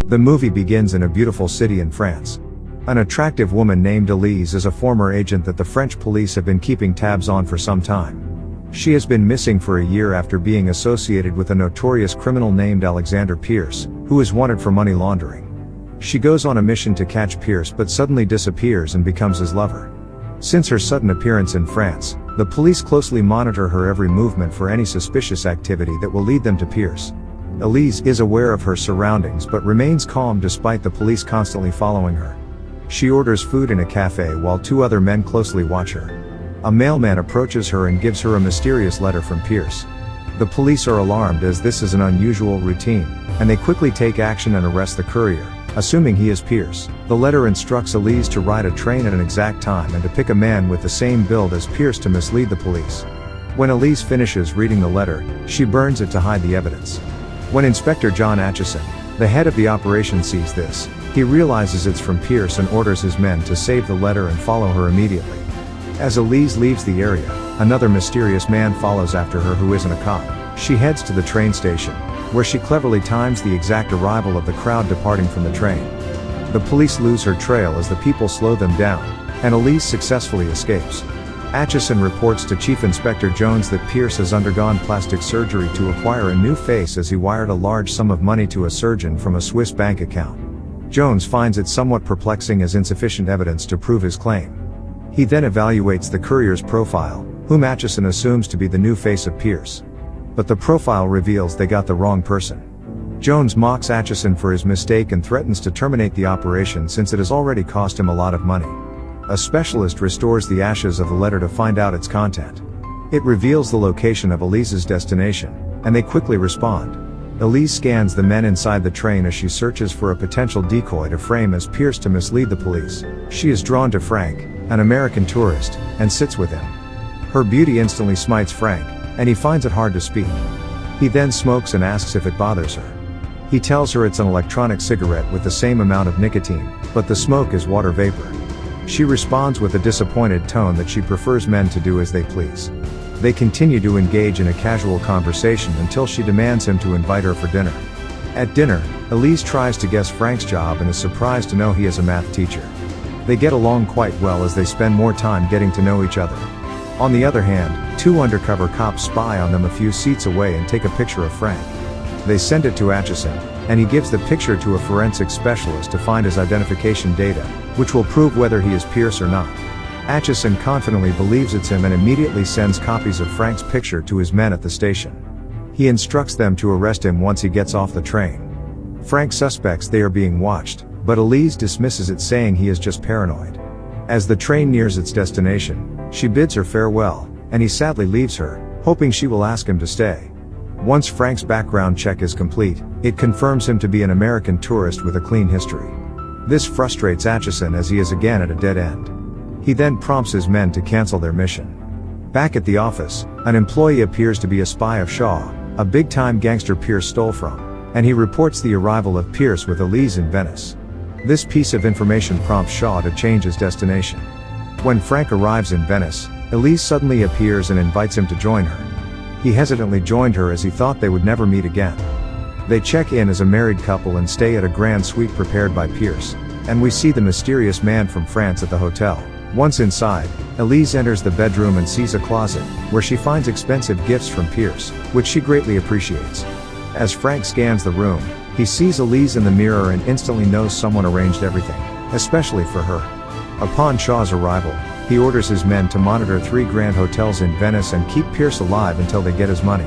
The movie begins in a beautiful city in France. An attractive woman named Elise is a former agent that the French police have been keeping tabs on for some time. She has been missing for a year after being associated with a notorious criminal named Alexander Pierce, who is wanted for money laundering. She goes on a mission to catch Pierce but suddenly disappears and becomes his lover. Since her sudden appearance in France, the police closely monitor her every movement for any suspicious activity that will lead them to Pierce. Elise is aware of her surroundings but remains calm despite the police constantly following her. She orders food in a cafe while two other men closely watch her. A mailman approaches her and gives her a mysterious letter from Pierce. The police are alarmed as this is an unusual routine, and they quickly take action and arrest the courier, assuming he is Pierce. The letter instructs Elise to ride a train at an exact time and to pick a man with the same build as Pierce to mislead the police. When Elise finishes reading the letter, she burns it to hide the evidence. When Inspector John Atchison, the head of the operation, sees this, he realizes it's from Pierce and orders his men to save the letter and follow her immediately. As Elise leaves the area, another mysterious man follows after her who isn't a cop. She heads to the train station, where she cleverly times the exact arrival of the crowd departing from the train. The police lose her trail as the people slow them down, and Elise successfully escapes. Atchison reports to Chief Inspector Jones that Pierce has undergone plastic surgery to acquire a new face as he wired a large sum of money to a surgeon from a Swiss bank account. Jones finds it somewhat perplexing as insufficient evidence to prove his claim. He then evaluates the courier's profile, whom Atchison assumes to be the new face of Pierce. But the profile reveals they got the wrong person. Jones mocks Atchison for his mistake and threatens to terminate the operation since it has already cost him a lot of money. A specialist restores the ashes of the letter to find out its content. It reveals the location of Elise's destination, and they quickly respond. Elise scans the men inside the train as she searches for a potential decoy to frame as Pierce to mislead the police. She is drawn to Frank, an American tourist, and sits with him. Her beauty instantly smites Frank, and he finds it hard to speak. He then smokes and asks if it bothers her. He tells her it's an electronic cigarette with the same amount of nicotine, but the smoke is water vapor. She responds with a disappointed tone that she prefers men to do as they please. They continue to engage in a casual conversation until she demands him to invite her for dinner. At dinner, Elise tries to guess Frank's job and is surprised to know he is a math teacher. They get along quite well as they spend more time getting to know each other. On the other hand, two undercover cops spy on them a few seats away and take a picture of Frank. They send it to Atchison, and he gives the picture to a forensic specialist to find his identification data, which will prove whether he is Pierce or not. Atchison confidently believes it's him and immediately sends copies of Frank's picture to his men at the station. He instructs them to arrest him once he gets off the train. Frank suspects they are being watched, but Elise dismisses it, saying he is just paranoid. As the train nears its destination, she bids her farewell, and he sadly leaves her, hoping she will ask him to stay. Once Frank's background check is complete, it confirms him to be an American tourist with a clean history. This frustrates Atchison as he is again at a dead end. He then prompts his men to cancel their mission. Back at the office, an employee appears to be a spy of Shaw, a big-time gangster Pierce stole from, and he reports the arrival of Pierce with Elise in Venice. This piece of information prompts Shaw to change his destination. When Frank arrives in Venice, Elise suddenly appears and invites him to join her. He hesitantly joined her as he thought they would never meet again. They check in as a married couple and stay at a grand suite prepared by Pierce, and we see the mysterious man from France at the hotel. Once inside, Elise enters the bedroom and sees a closet, where she finds expensive gifts from Pierce, which she greatly appreciates. As Frank scans the room, he sees Elise in the mirror and instantly knows someone arranged everything, especially for her. Upon Shaw's arrival, he orders his men to monitor 3 grand hotels in Venice and keep Pierce alive until they get his money.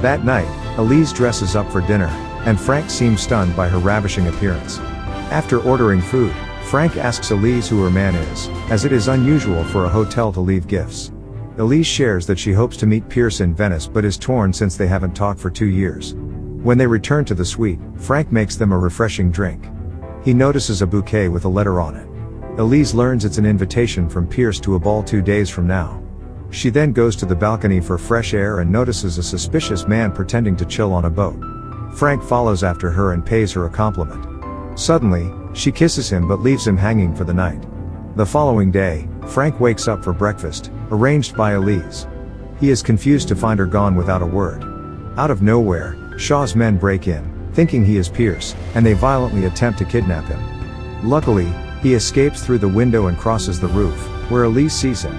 That night, Elise dresses up for dinner, and Frank seems stunned by her ravishing appearance. After ordering food, Frank asks Elise who her man is, as it is unusual for a hotel to leave gifts. Elise shares that she hopes to meet Pierce in Venice but is torn since they haven't talked for 2 years. When they return to the suite, Frank makes them a refreshing drink. He notices a bouquet with a letter on it. Elise learns it's an invitation from Pierce to a ball 2 days from now. She then goes to the balcony for fresh air and notices a suspicious man pretending to chill on a boat. Frank follows after her and pays her a compliment. Suddenly, she kisses him but leaves him hanging for the night. The following day, Frank wakes up for breakfast, arranged by Elise. He is confused to find her gone without a word. Out of nowhere, Shaw's men break in, thinking he is Pierce, and they violently attempt to kidnap him. Luckily, he escapes through the window and crosses the roof, where Elise sees him.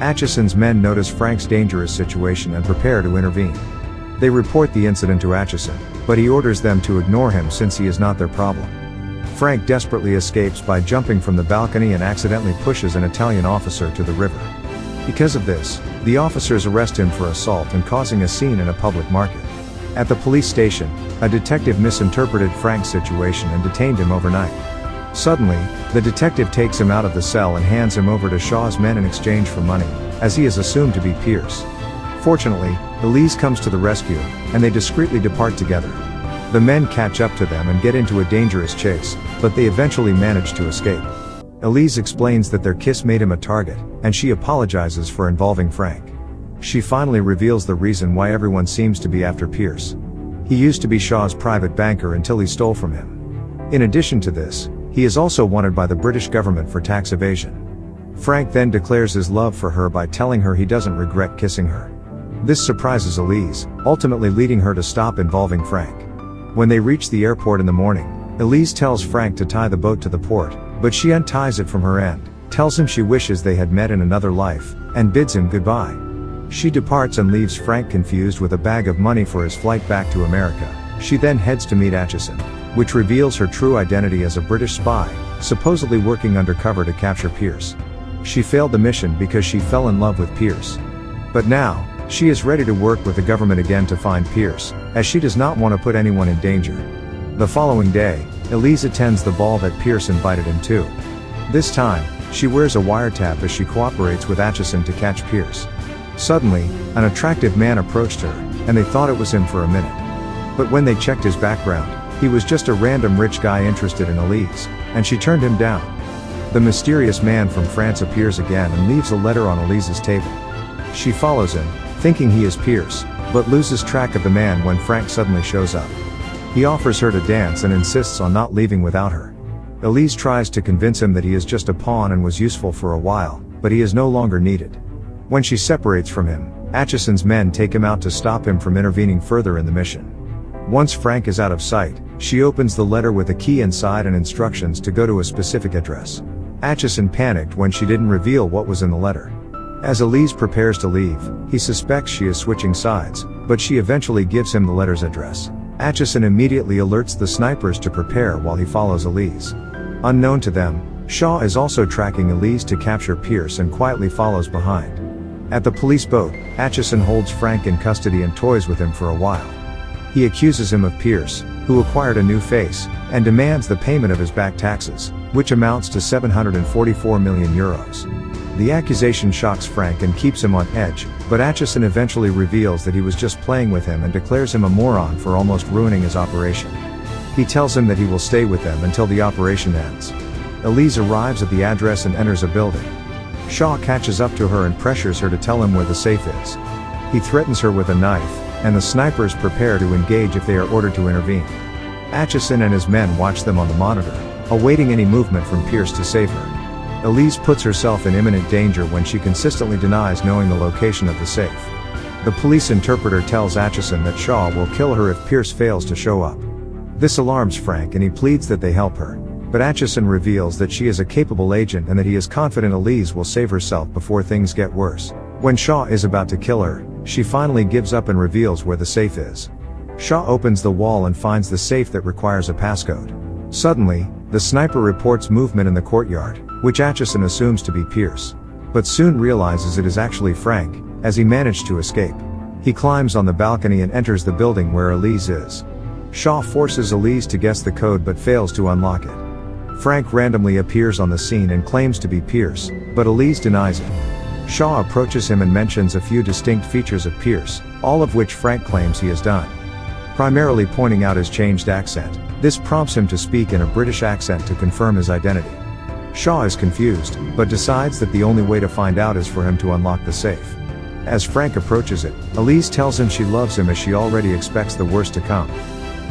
Atchison's men notice Frank's dangerous situation and prepare to intervene. They report the incident to Atchison, but he orders them to ignore him since he is not their problem. Frank desperately escapes by jumping from the balcony and accidentally pushes an Italian officer to the river. Because of this, the officers arrest him for assault and causing a scene in a public market. At the police station, a detective misinterpreted Frank's situation and detained him overnight. Suddenly, the detective takes him out of the cell and hands him over to Shaw's men in exchange for money, as he is assumed to be Pierce. Fortunately, Elise comes to the rescue, and they discreetly depart together. The men catch up to them and get into a dangerous chase, but they eventually manage to escape. Elise explains that their kiss made him a target, and she apologizes for involving Frank. She finally reveals the reason why everyone seems to be after Pierce. He used to be Shaw's private banker until he stole from him. In addition to this, he is also wanted by the British government for tax evasion. Frank then declares his love for her by telling her he doesn't regret kissing her. This surprises Elise, ultimately leading her to stop involving Frank. When they reach the airport in the morning, Elise tells Frank to tie the boat to the port, but she unties it from her end, tells him she wishes they had met in another life, and bids him goodbye. She departs and leaves Frank confused with a bag of money for his flight back to America. She then heads to meet Atchison, which reveals her true identity as a British spy, supposedly working undercover to capture Pierce. She failed the mission because she fell in love with Pierce. But now, she is ready to work with the government again to find Pierce, as she does not want to put anyone in danger. The following day, Elise attends the ball that Pierce invited him to. This time, she wears a wiretap as she cooperates with Atchison to catch Pierce. Suddenly, an attractive man approached her, and they thought it was him for a minute. But when they checked his background, he was just a random rich guy interested in Elise, and she turned him down. The mysterious man from France appears again and leaves a letter on Elise's table. She follows him, thinking he is Pierce, but loses track of the man when Frank suddenly shows up. He offers her to dance and insists on not leaving without her. Elise tries to convince him that he is just a pawn and was useful for a while, but he is no longer needed. When she separates from him, Atchison's men take him out to stop him from intervening further in the mission. Once Frank is out of sight, she opens the letter with a key inside and instructions to go to a specific address. Atchison panicked when she didn't reveal what was in the letter. As Elise prepares to leave, he suspects she is switching sides, but she eventually gives him the letter's address. Atchison immediately alerts the snipers to prepare while he follows Elise. Unknown to them, Shaw is also tracking Elise to capture Pierce and quietly follows behind. At the police boat, Atchison holds Frank in custody and toys with him for a while. He accuses him of Pierce, who acquired a new face, and demands the payment of his back taxes, which amounts to 744 million euros. The accusation shocks Frank and keeps him on edge, but Atchison eventually reveals that he was just playing with him and declares him a moron for almost ruining his operation. He tells him that he will stay with them until the operation ends. Elise arrives at the address and enters a building. Shaw catches up to her and pressures her to tell him where the safe is. He threatens her with a knife, and the snipers prepare to engage if they are ordered to intervene. Atchison and his men watch them on the monitor, awaiting any movement from Pierce to save her. Elise puts herself in imminent danger when she consistently denies knowing the location of the safe. The police interpreter tells Atchison that Shaw will kill her if Pierce fails to show up. This alarms Frank and he pleads that they help her, but Atchison reveals that she is a capable agent and that he is confident Elise will save herself before things get worse. When Shaw is about to kill her, she finally gives up and reveals where the safe is. Shaw opens the wall and finds the safe that requires a passcode. Suddenly, the sniper reports movement in the courtyard, which Atchison assumes to be Pierce, but soon realizes it is actually Frank, as he managed to escape. He climbs on the balcony and enters the building where Elise is. Shaw forces Elise to guess the code but fails to unlock it. Frank randomly appears on the scene and claims to be Pierce, but Elise denies it. Shaw approaches him and mentions a few distinct features of Pierce, all of which Frank claims he has done. Primarily pointing out his changed accent, this prompts him to speak in a British accent to confirm his identity. Shaw is confused, but decides that the only way to find out is for him to unlock the safe. As Frank approaches it, Elise tells him she loves him as she already expects the worst to come.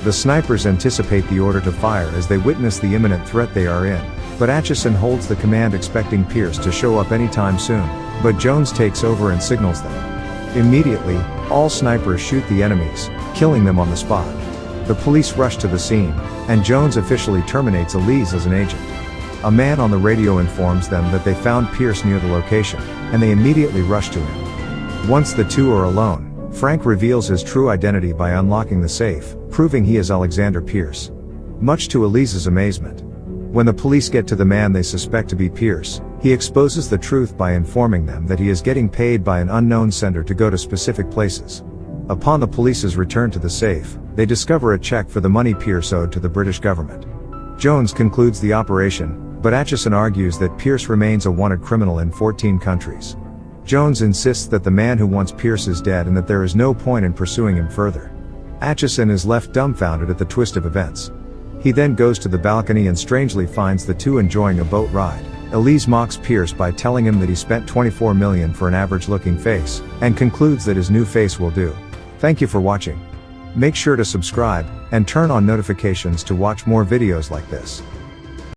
The snipers anticipate the order to fire as they witness the imminent threat they are in, but Atchison holds the command expecting Pierce to show up anytime soon, but Jones takes over and signals them. Immediately, all snipers shoot the enemies, killing them on the spot. The police rush to the scene, and Jones officially terminates Elise as an agent. A man on the radio informs them that they found Pierce near the location, and they immediately rush to him. Once the two are alone, Frank reveals his true identity by unlocking the safe, proving he is Alexander Pierce. Much to Elise's amazement. When the police get to the man they suspect to be Pierce, he exposes the truth by informing them that he is getting paid by an unknown sender to go to specific places. Upon the police's return to the safe, they discover a check for the money Pierce owed to the British government. Jones concludes the operation, but Atchison argues that Pierce remains a wanted criminal in 14 countries. Jones insists that the man who wants Pierce is dead and that there is no point in pursuing him further. Atchison is left dumbfounded at the twist of events. He then goes to the balcony and strangely finds the two enjoying a boat ride. Elise mocks Pierce by telling him that he spent $24 million for an average-looking face, and concludes that his new face will do. Thank you for watching. Make sure to subscribe, and turn on notifications to watch more videos like this.